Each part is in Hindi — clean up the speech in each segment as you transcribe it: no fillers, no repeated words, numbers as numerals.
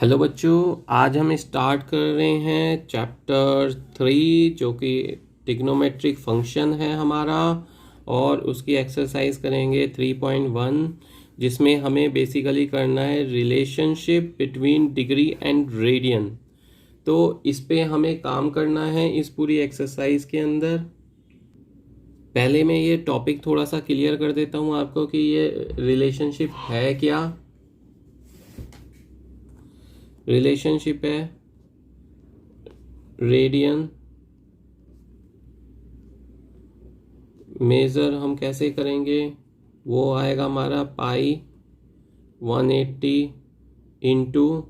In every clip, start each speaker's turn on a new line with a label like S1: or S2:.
S1: हेलो बच्चों, आज हम स्टार्ट कर रहे हैं चैप्टर 3 जो कि ट्रिग्नोमेट्रिक फंक्शन है हमारा। और उसकी एक्सरसाइज करेंगे 3.1 जिसमें हमें बेसिकली करना है relationship between degree and radian. तो इस पे हमें काम करना है इस पूरी एक्सरसाइज के अंदर। पहले मैं ये टॉपिक थोड़ा सा क्लियर कर देता हूँ आपको कि ये रिलेशनशिप है क्या। रिलेशनशिप है रेडियन मेज़र हम कैसे करेंगे, वो आएगा हमारा पाई 180 इंटू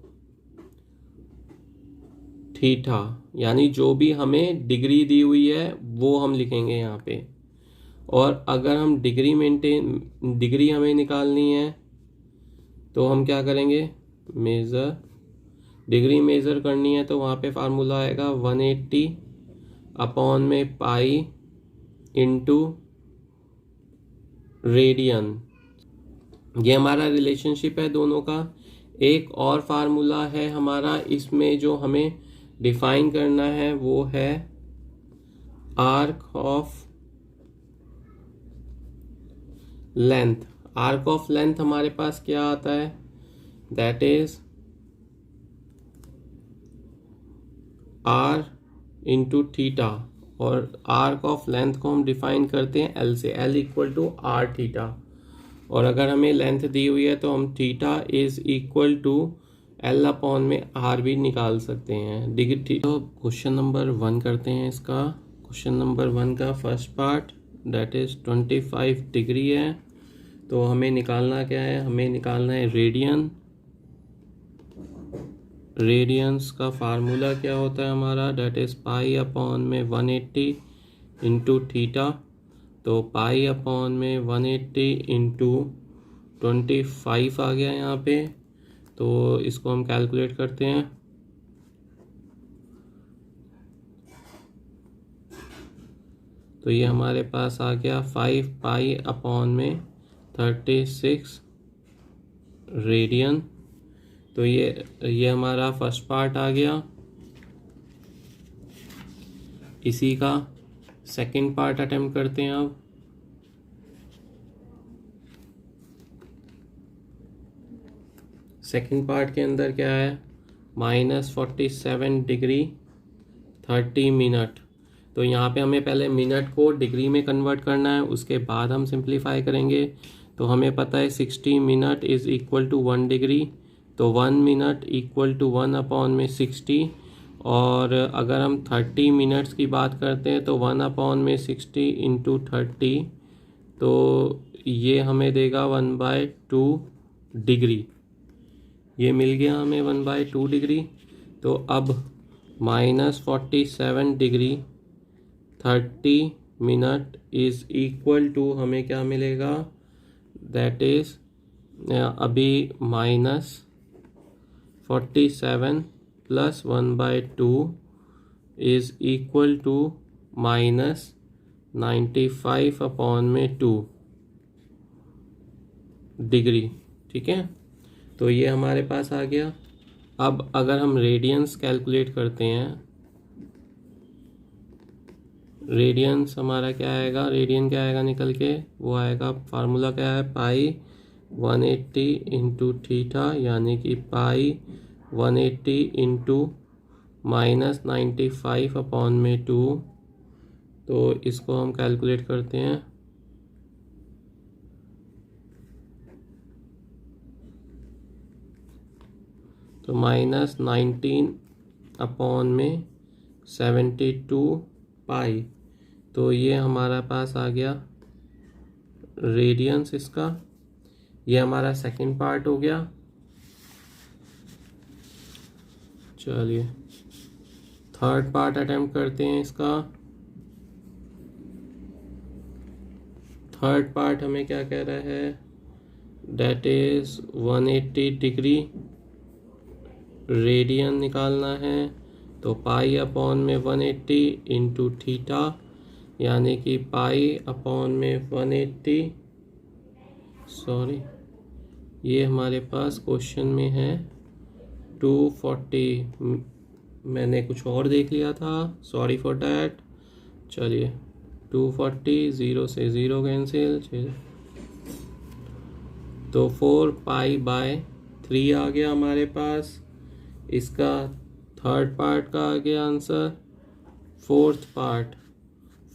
S1: थीटा, यानी जो भी हमें डिग्री दी हुई है वो हम लिखेंगे यहाँ पे। और अगर हम डिग्री हमें निकालनी है तो हम क्या करेंगे, डिग्री मेज़र करनी है तो वहाँ पे फार्मूला आएगा 180 अपॉन में पाई इंटू रेडियन। ये हमारा रिलेशनशिप है दोनों का। एक और फार्मूला है हमारा इसमें जो हमें डिफाइन करना है, वो है arc of length. Arc of length हमारे पास क्या आता है, that is r into theta. और आर्क ऑफ लेंथ को हम डिफाइन करते हैं एल से, L equal to r theta. और अगर हमें लेंथ दी हुई है तो हम theta is equal to L upon में आर भी निकाल सकते हैं डिग्री। तो क्वेश्चन नंबर 1 करते हैं इसका। क्वेश्चन नंबर 1 का first part that is 25 degree है। तो हमें निकालना क्या है, हमें निकालना है रेडियन। रेडियंस का फार्मूला क्या होता है हमारा, डेट इज पाई अपॉन में 180 इंटू थीटा। तो पाई अपॉन में 180 इंटू 25 आ गया यहाँ पे। तो इसको हम कैलकुलेट करते हैं। तो ये हमारे पास आ गया 5 पाई अपॉन में 36 रेडियन। तो ये हमारा फर्स्ट पार्ट आ गया। इसी का सेकंड पार्ट अटेम्प्ट करते हैं अब। सेकंड पार्ट के अंदर क्या है, -47 डिग्री 30 मिनट। तो यहाँ पे हमें पहले मिनट को डिग्री में कन्वर्ट करना है, उसके बाद हम सिंप्लीफाई करेंगे। तो हमें पता है 60 minute is equal to 1 degree. तो 1 मिनट इक्वल टू 1 अपॉन में 60। और अगर हम 30 मिनट्स की बात करते हैं तो 1 अपॉन में 60 इंटू 30, तो ये हमें देगा 1/2 डिग्री। ये मिल गया हमें 1/2 डिग्री। तो अब -47 degree 30 minute is equal to हमें क्या मिलेगा, दैट इज़ अभी -47 plus 1/2 is equal to -95 upon में 2 डिग्री। ठीक है, तो ये हमारे पास आ गया। अब अगर हम रेडियंस कैलकुलेट करते हैं, रेडियंस हमारा क्या आएगा, रेडियन क्या आएगा निकल के, वो आएगा फार्मूला क्या है, पाई 180 इंटू थीटा, यानी कि पाई 180 इंटू -95 अपॉन में 2। तो इसको हम कैलकुलेट करते हैं। तो -19 अपॉन में 72 पाई। तो ये हमारा पास आ गया रेडियंस इसका। ये हमारा सेकंड पार्ट हो गया। चलिए थर्ड पार्ट अटेम्प्ट करते हैं इसका। थर्ड पार्ट हमें क्या कह रहा है, दैट इज 180 डिग्री रेडियन निकालना है। तो पाई अपॉन में 180 इंटू थीटा, यानी कि पाई अपॉन में 180, सॉरी ये हमारे पास क्वेश्चन में है 240 मैंने कुछ और देख लिया था, सॉरी फॉर डैट। चलिए 240, 0 से 0 कैंसिल, तो 4 पाई/3 आ गया हमारे पास। इसका थर्ड पार्ट का आ गया आंसर।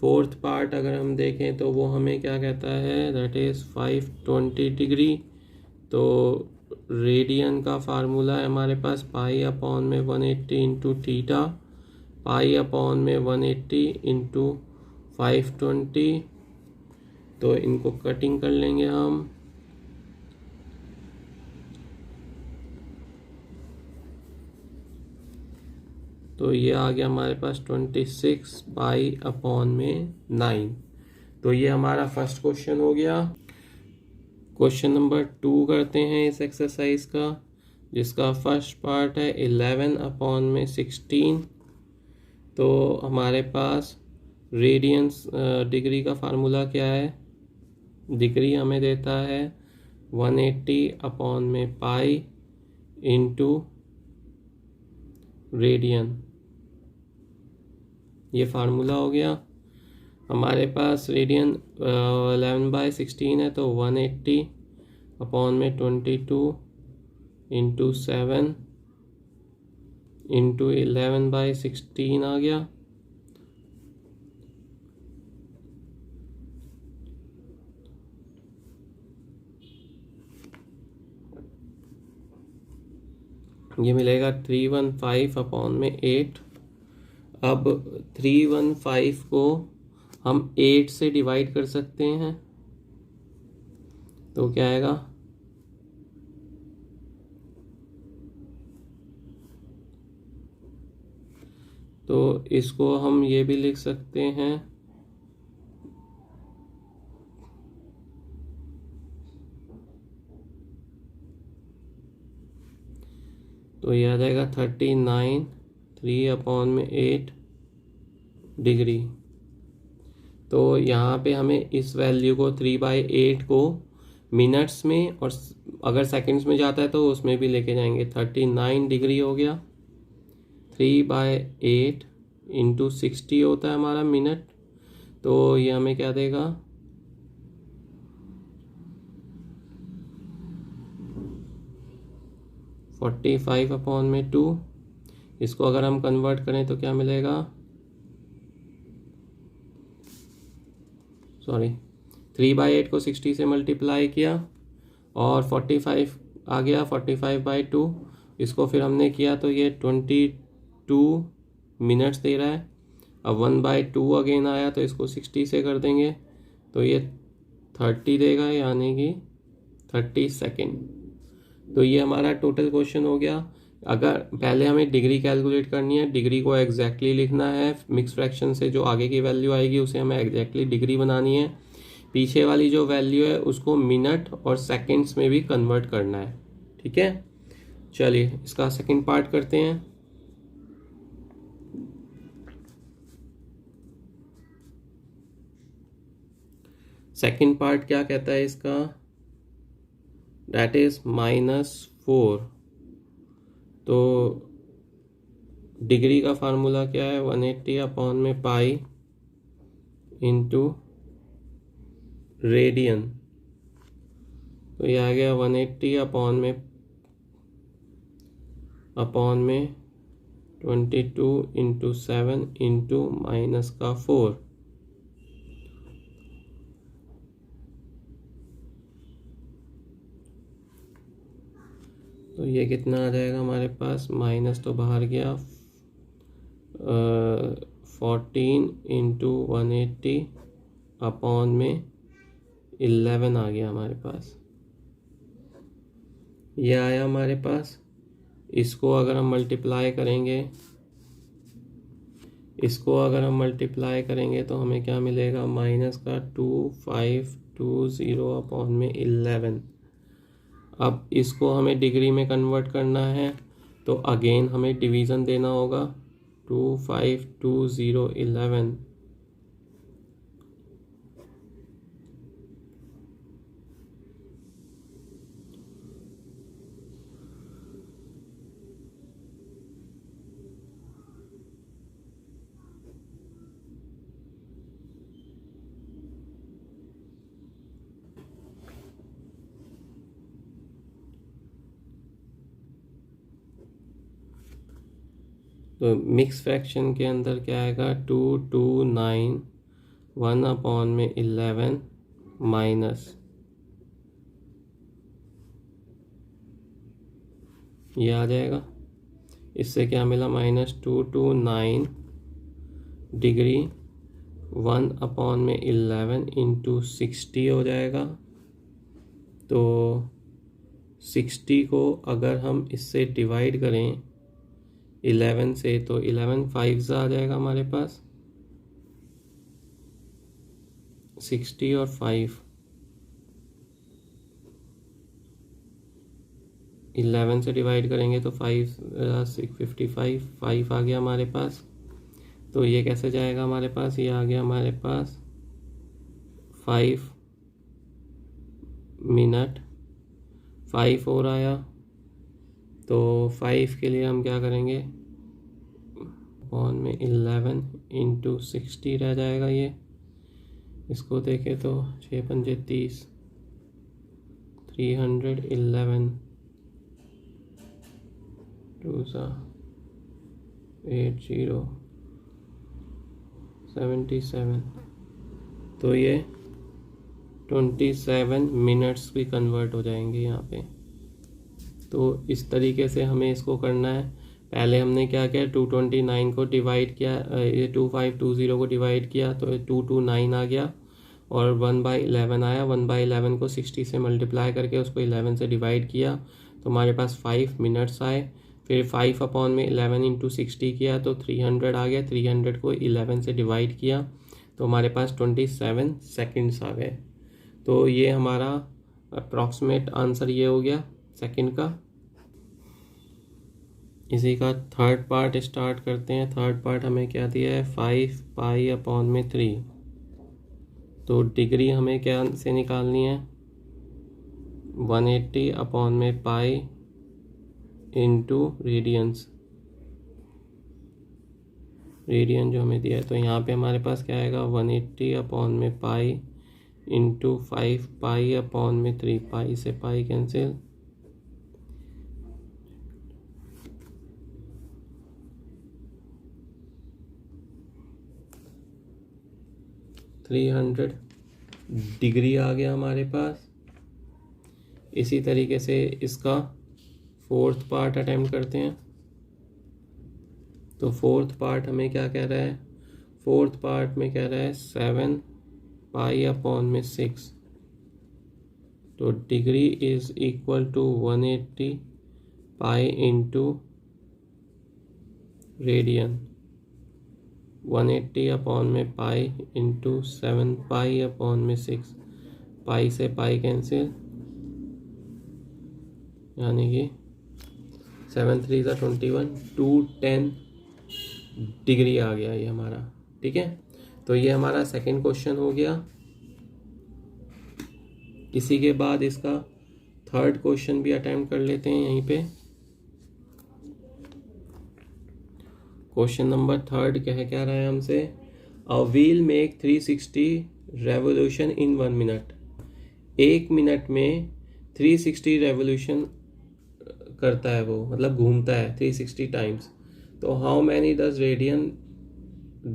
S1: फोर्थ पार्ट अगर हम देखें तो वो हमें क्या कहता है, दैट इज़ 520 डिग्री। तो रेडियन का फार्मूला है हमारे पास पाई/180 इंटू थीटा, पाई/180 इंटू 520। तो इनको कटिंग कर लेंगे हम। तो ये आ गया हमारे पास 26 पाई/9। तो ये हमारा फर्स्ट क्वेश्चन हो गया। क्वेश्चन नंबर 2 करते हैं इस एक्सरसाइज का, जिसका फर्स्ट पार्ट है 11/16। तो हमारे पास रेडियंस डिग्री का फार्मूला क्या है, डिग्री हमें देता है 180/पाई इंटू रेडियन। ये फार्मूला हो गया हमारे पास। रेडियन 11/16 है, तो 180/22 इंटू 7 इंटू 11/16 आ गया। ये मिलेगा 315/8। अब 315 को हम 8 से डिवाइड कर सकते हैं, तो क्या आएगा, तो इसको हम ये भी लिख सकते हैं, तो ये आ जाएगा 39 3/8 डिग्री। तो यहाँ पे हमें इस वैल्यू को 3/8 को मिनट्स में और अगर सेकंड्स में जाता है तो उसमें भी लेके जाएंगे। 39 डिग्री हो गया, 3/8 इंटू 60 होता है हमारा मिनट। तो ये हमें क्या देगा, 45/2। इसको अगर हम कन्वर्ट करें तो क्या मिलेगा, सॉरी 3/8 को 60 से मल्टीप्लाई किया और 45 आ गया, 45/2। इसको फिर हमने किया तो ये 22 मिनट्स दे रहा है। अब 1/2 अगेन आया तो इसको 60 से कर देंगे तो ये 30 देगा, यानी कि 30 सेकेंड। तो ये हमारा टोटल क्वेश्चन हो गया। अगर पहले हमें डिग्री कैलकुलेट करनी है, डिग्री को एग्जैक्टली लिखना है, मिक्स फ्रैक्शन से जो आगे की वैल्यू आएगी उसे हमें एग्जैक्टली डिग्री बनानी है। पीछे वाली जो वैल्यू है उसको मिनट और सेकंड्स में भी कन्वर्ट करना है। ठीक है, चलिए इसका सेकंड पार्ट करते हैं। सेकंड पार्ट क्या कहता है इसका, दैट इज -4। तो डिग्री का फार्मूला क्या है, 180/पाई इंटू रेडियन। तो ये आ गया 180/22 इंटू 7 इंटू -4। तो ये कितना आ जाएगा हमारे पास, माइनस तो बाहर गया, 14 इंटू 180/11 आ गया हमारे पास। ये आया हमारे पास। इसको अगर हम मल्टीप्लाई करेंगे तो हमें क्या मिलेगा, माइनस का 2520/11। अब इसको हमें डिग्री में कन्वर्ट करना है तो अगेन हमें डिवीज़न देना होगा, 2520/11। तो मिक्स फ्रैक्शन के अंदर क्या आएगा, 229 1/11 माइनस ये आ जाएगा। इससे क्या मिला, -229 डिग्री 1/11 इंटू 60 हो जाएगा। तो 60 को अगर हम इससे डिवाइड करें 11 से, तो 11 5 आ जाएगा हमारे पास, 60 और 5, 11 से डिवाइड करेंगे तो 55 5 आ गया हमारे पास। तो ये कैसे जाएगा हमारे पास, ये आ गया हमारे पास 5 मिनट, 5 और आया। तो 5 के लिए हम क्या करेंगे, अपॉन में 11 इंटू 60 रह जाएगा ये। इसको देखें तो 6 पंजे 30, 311 2 80 77। तो ये 27 मिनट्स भी कन्वर्ट हो जाएंगे यहाँ पे। तो इस तरीके से हमें इसको करना है। पहले हमने क्या किया, 229 को डिवाइड किया, ये 2520 को डिवाइड किया तो 229 आ गया, और 1/11 आया। 1/11 को 60 से मल्टीप्लाई करके उसको 11 से डिवाइड किया तो हमारे पास 5 मिनट्स आए। फिर 5/11 इंटू 60 किया तो 300 आ गया। 300 को 11 से डिवाइड किया तो हमारे पास 27 सेकेंड्स आ गए। तो ये हमारा अप्रॉक्सीमेट आंसर ये हो गया सेकंड का। इसी का थर्ड पार्ट स्टार्ट करते हैं। थर्ड पार्ट हमें क्या दिया है, 5π/3। तो डिग्री हमें क्या से निकालनी है, 180/π इंटू रेडियंस, रेडियन जो हमें दिया है। तो यहाँ पे हमारे पास क्या आएगा, 180/π इंटू 5π/3। पाई से पाई कैंसिल, 300 डिग्री आ गया हमारे पास। इसी तरीके से इसका फोर्थ पार्ट अटेम्प्ट करते हैं। तो फोर्थ पार्ट हमें क्या कह रहा है, फोर्थ पार्ट में कह रहा है 7π/6। तो degree is equal to 180π into radian, 180/π into 7π/6। Pi से पाई कैंसिल, यानी कि 7 3 21, 210 डिग्री आ गया ये हमारा। ठीक है, तो ये हमारा सेकंड क्वेश्चन हो गया। इसी के बाद इसका थर्ड क्वेश्चन भी अटेम्प्ट कर लेते हैं यहीं पे। क्वेश्चन नंबर थर्ड क्या रहा है हमसे, a wheel make 360 revolution in 1 minute. 1 minute में 360 रेवोल्यूशन करता है वो, मतलब घूमता है 360 टाइम्स। तो how many radian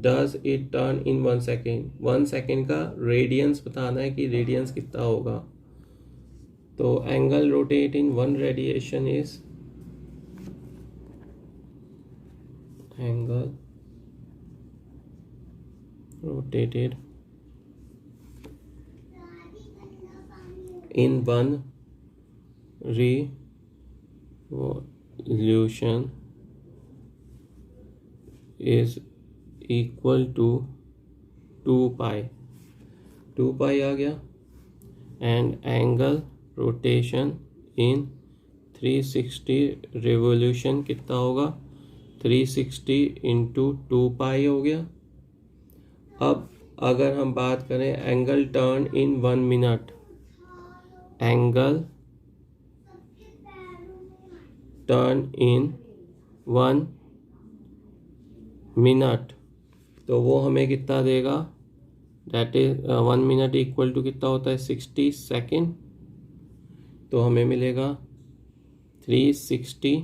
S1: does it turn in 1 second. 1 second का रेडियंस बताना है कि रेडियंस कितना होगा। तो angle rotate in 1 radiation is, angle rotated in 1 revolution is equal to 2π। 2π आ गया। And angle rotation in 360 revolution कितना होगा, 360 इंटू 2π हो गया। अब अगर हम बात करें angle turn in 1 minute, angle turn in 1 minute, तो वो हमें कितना देगा, that is 1 minute equal to कितना होता है, 60 सेकेंड। तो हमें मिलेगा 360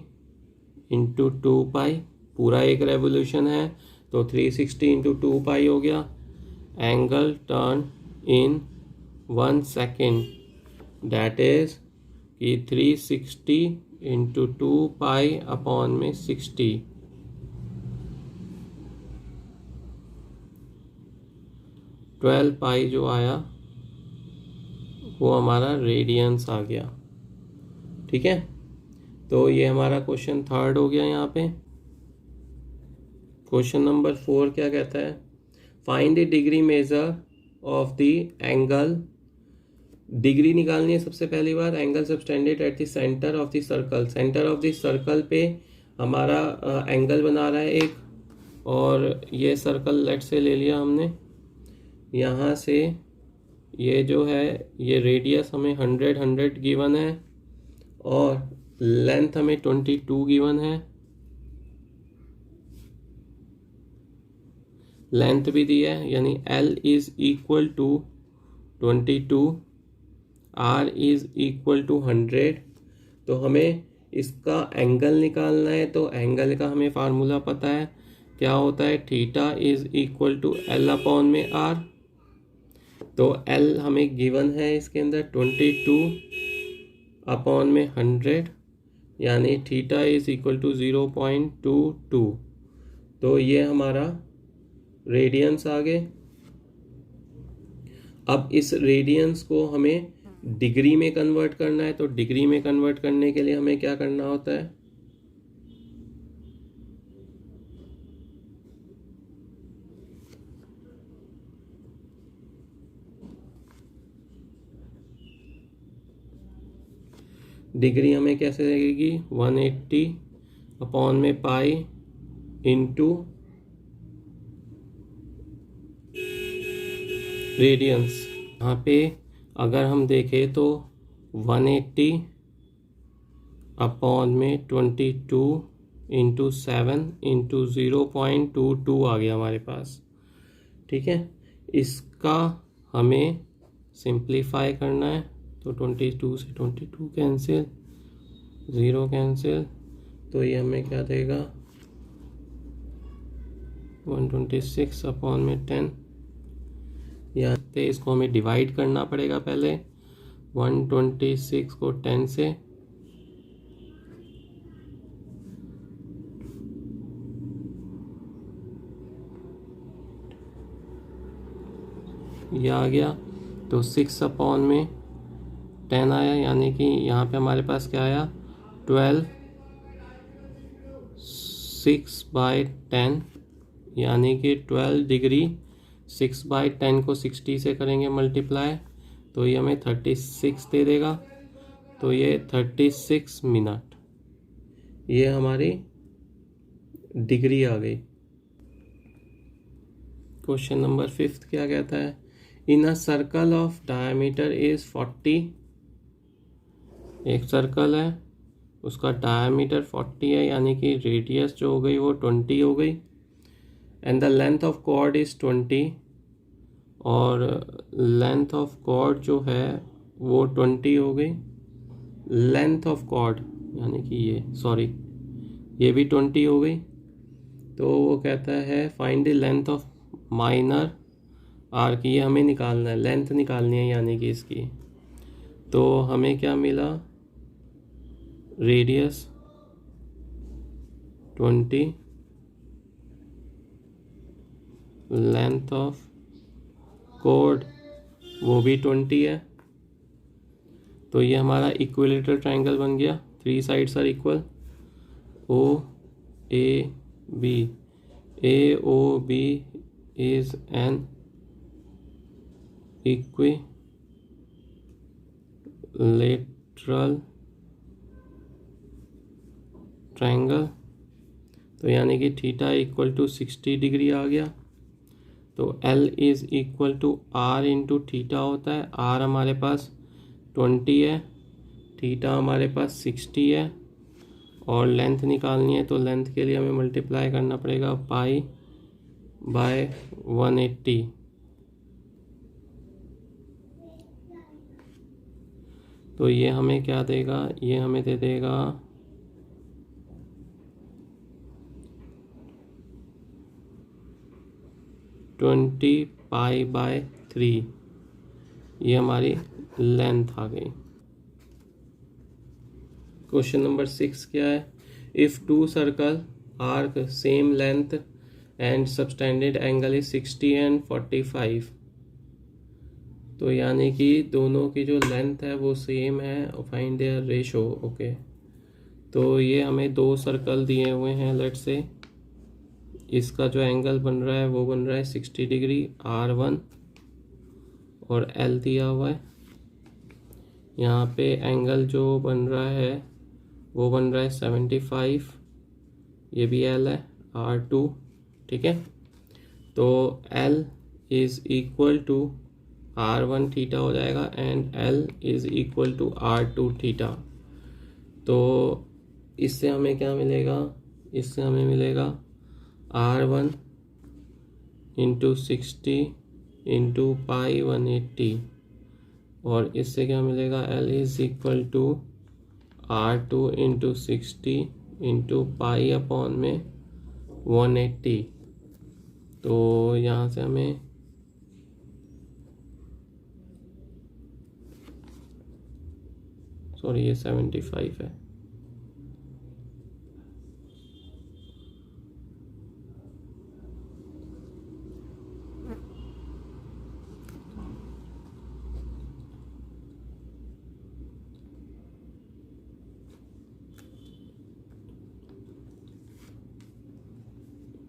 S1: इंटू 2π पूरा एक रेवोल्यूशन है, तो 360 इंटू 2 पाई हो गया। Angle turn in 1 second, that is कि 360 इंटू 2 पाई अपॉन में 60, 12 पाई जो आया वो हमारा रेडियंस आ गया। ठीक है, तो ये हमारा क्वेश्चन थर्ड हो गया। यहाँ पे क्वेश्चन नंबर 4 क्या कहता है, find the degree measure of the angle. Degree निकालनी है सबसे पहली बार। Angle subtended at the centre of the circle, centre of the circle पे हमारा एंगल बना रहा है एक, और ये सर्कल लेट से ले लिया हमने। यहाँ से ये जो है ये रेडियस हमें 100 गिवन है और लेंथ हमें 22 गिवन है, लेंथ भी दी है, यानी L is equal to 22, R is equal to 100। तो हमें इसका एंगल निकालना है, तो एंगल का हमें फार्मूला पता है, क्या होता है, theta is equal to L upon में R। तो L हमें गिवन है इसके अंदर 22 अपॉन में 100, यानी थीटा इज इक्वल टू 0.22। तो ये हमारा रेडियंस आ गए। अब इस रेडियंस को हमें डिग्री में कन्वर्ट करना है, तो डिग्री में कन्वर्ट करने के लिए हमें क्या करना होता है, डिग्री हमें कैसे लगेगी, 180 अपॉन में पाई इंटू रेडियंस। यहाँ पे अगर हम देखें तो 180 अपॉन में 22 इंटू 7 इंटू 0.22 आ गया हमारे पास। ठीक है, इसका हमें सिंप्लीफाई करना है, तो 22 से 22 कैंसिल, 0 कैंसिल, तो ये हमें क्या देगा, 126 अपॉन में 10। यहाँ से इसको हमें डिवाइड करना पड़ेगा पहले, 126 को 10 से, ये आ गया, तो 6 अपॉन में 10 आया, यानी कि यहाँ पे हमारे पास क्या आया, 12, 6/10, यानी कि 12 डिग्री। 6/10 को 60 से करेंगे मल्टीप्लाई, तो ये हमें 36 दे देगा। तो ये 36 मिनट, ये हमारी डिग्री आ गई। क्वेश्चन नंबर 5 क्या कहता है, in a circle of diameter is 40, एक सर्कल है उसका डायमीटर 40 है, यानी कि रेडियस जो हो गई वो 20 हो गई, and the length of chord is 20, और लेंथ ऑफ कॉर्ड जो है वो 20 हो गई। लेंथ ऑफ कॉर्ड यानी कि ये भी 20 हो गई। तो वो कहता है find the length of minor arc की, ये हमें निकालना है, लेंथ निकालनी है यानी कि इसकी। तो हमें क्या मिला, रेडियस 20, लेंथ ऑफ कॉर्ड वो भी 20 है। तो ये हमारा इक्विलेटरल ट्रायंगल बन गया, 3 sides are equal, O A B is an equilateral triangle. तो यानी कि थीटा इक्वल टू 60 डिग्री आ गया। तो L is equal to R into theta होता है, R हमारे पास 20 है, थीटा हमारे पास 60 है, और लेंथ निकालनी है, तो लेंथ के लिए हमें मल्टीप्लाई करना पड़ेगा पाई बाय 180। तो ये हमें क्या देगा, ये हमें दे देगा 20π/3, ये हमारी लेंथ आ गई। क्वेश्चन नंबर 6 क्या है? If two circle arc same length and subtended angle is 60 and 45, तो यानी कि दोनों की जो लेंथ है वो सेम है, फाइंड देयर रेशो। ओके, तो ये हमें दो सर्कल दिए हुए हैं। लेट्स से इसका जो एंगल बन रहा है वो बन रहा है 60 डिग्री, R1 और L दिया हुआ है। यहाँ पे एंगल जो बन रहा है वो बन रहा है 75, ये भी L है, R2, ठीक है। तो L is equal to R1 theta हो जाएगा and L is equal to R2 theta. तो इससे हमें क्या मिलेगा? इससे हमें मिलेगा R1 इंटू 60 इंटू पाई 180, और इससे क्या मिलेगा? L is equal to R2 into 60 into pi upon में 180। तो यहाँ से हमें ये 75 है।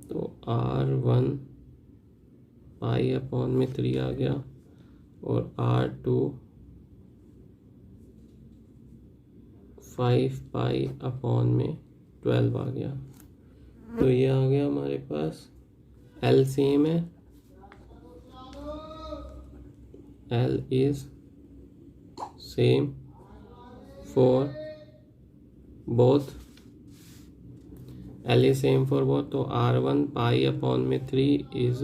S1: तो R1 पाई अपॉन में 3 आ गया और R2 5 पाई अपॉन में 12 आ गया। तो ये आ गया हमारे पास। L सेम है, L is same for both, L is same for both. तो R1 पाई अपॉन में 3 is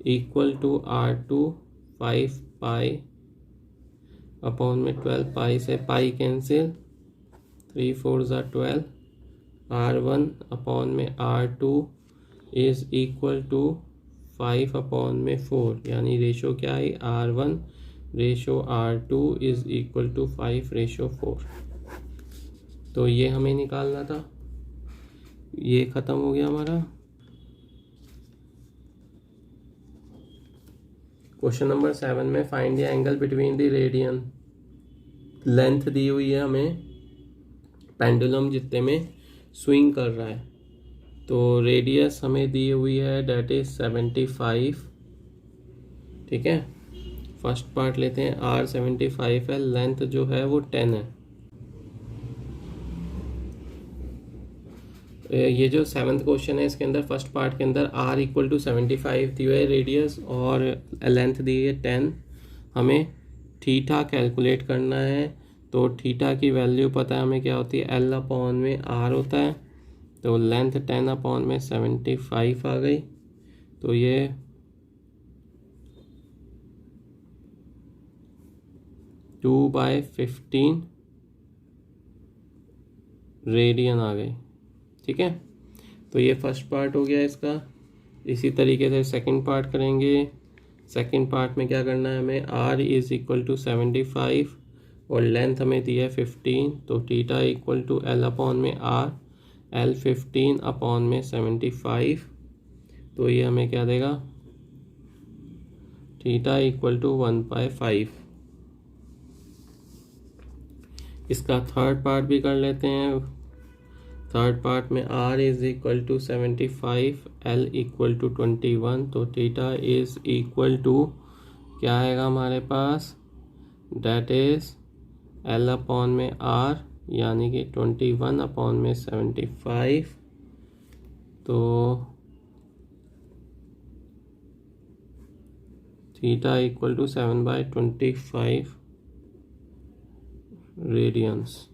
S1: equal to R2 5 pi upon में 12। पाई से पाई कैंसिल, 3 4 ज़ा 12। R1 अपॉन में R2 is equal to 5 upon में 4, यानी रेशो क्या है? R1 ratio R2 is equal to 5 ratio 4। तो ये हमें निकालना था। ये ख़त्म हो गया हमारा। क्वेश्चन नंबर 7 में find the angle between the radian. Length दी हुई है हमें, पेंडुलम जितने में स्विंग कर रहा है। तो रेडियस हमें दी हुई है, डेट इज 75, ठीक है। फर्स्ट पार्ट लेते हैं, R 75 है, लेंथ जो है वो 10 है। ये जो 7th क्वेश्चन है इसके अंदर फर्स्ट पार्ट के अंदर R इक्वल टू 75 दी हुई है रेडियस और लेंथ दी है 10। हमें थीटा कैलकुलेट करना है। तो थीटा की वैल्यू पता है हमें क्या होती है? L अपॉन में R होता है। तो लेंथ 10 अपॉन में 75 आ गई। तो ये टू बाय 15 रेडियन आ गई, ठीक है। तो ये फर्स्ट पार्ट हो गया इसका। इसी तरीके से सेकंड पार्ट करेंगे। सेकंड पार्ट में क्या करना है हमें? R इज़ इक्वल टू 75 और लेंथ हमें दी है 15। तो theta equal to L upon में R, L 15 अपॉन में 75। तो ये हमें क्या देगा? Theta equal to 1/5। इसका थर्ड पार्ट भी कर लेते हैं। थर्ड पार्ट में R is equal to 75, L equal to 21। तो थीटा इज़ इक्वल टू क्या आएगा हमारे पास? डेट इज़ L अपॉन में R, यानी कि 21 अपॉन में 75। तो थीटा इक्वल टू 7/25 रेडियंस।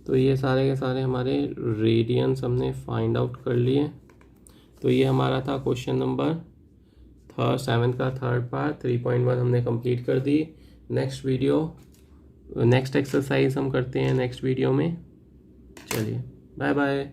S1: तो ये सारे के सारे हमारे रेडियंस हमने फाइंड आउट कर लिए। तो ये हमारा था क्वेश्चन नंबर 7 का थर्ड पार्ट 3.1 हमने कंप्लीट कर दी। नेक्स्ट एक्सरसाइज हम करते हैं नेक्स्ट वीडियो में। चलिए, बाय बाय।